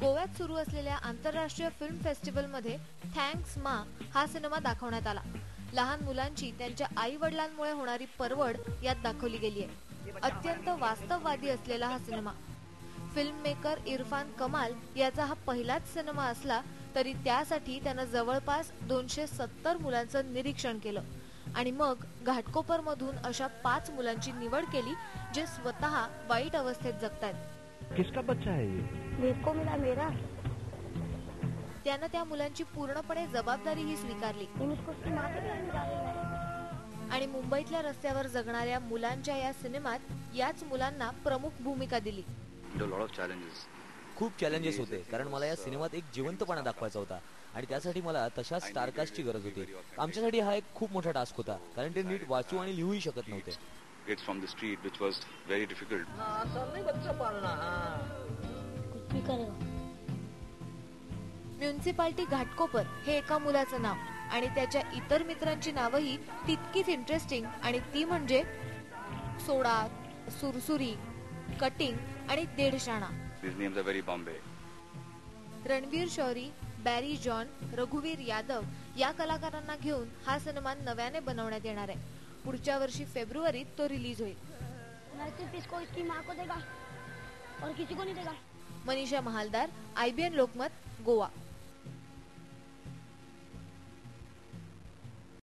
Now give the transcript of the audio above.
गोव्यात सुरू असलेल्या आंतरराष्ट्रीय फिल्म फेस्टिवलमध्ये थँक्स मा हा सिनेमा दाखवण्यात आला। लहान मुलांची त्यांच्या आई वडिलांमुळे होणारी परवड यात दाखवली गेली आहे। अत्यंत वास्तववादी असलेला हा सिनेमा। फिल्म मेकर इरफान कमाल याचा हा पहिलाच सिनेमा असला तरी त्यासाठी त्यानं जवळपास 270 मुलांचं निरीक्षण केलं आणि मग घाटकोपर मधून अशा 5 मुलांची निवड केली जे स्वतः वाईट अवस्थेत जगतायत। किसका बच्चा है ये? मेरे को मिला मेरा। त्यानं त्या मुलांची पूर्णपणे जबाबदारीही स्वीकारली आणि मुंबईतल्या रस्त्यावर जगणाऱ्या मुलांच्या या सिनेमात याच मुलांना प्रमुख भूमिका दिली। खूप चॅलेंजेस होते कारण मला या सिनेमात एक जिवंतपणा दाखवायचा होता आणि त्यासाठी मला तशाच स्टारकास्टची गरज होती। आमच्यासाठी हा एक खूप मोठा टास्क होता कारण ते नीट वाचू आणि लिहूही शकत नव्हते। Kids from the street, which was very difficult. Municipality Ghatkopar हे एका मुलाचं नाव आणि त्याच्या इतर मित्रांची नावही तितकीच इंटरेस्टिंग आणि ती म्हणजे सोडा, सुरसुरी, कटिंग आणि देडशाणा। These names are very Bombay. Ranvir Shorey, Barry John, Raghubir Yadav या कलाकारांना घेऊन हा सिनेमा नव्याने बनवण्यात येणार आहे। पुढच्या वर्षी फेब्रुवारीत तो रिलीज होईल। इसको इसकी माँ को देगा और किसी को नहीं देगा। मनीषा महालदार, IBN लोकमत, गोवा।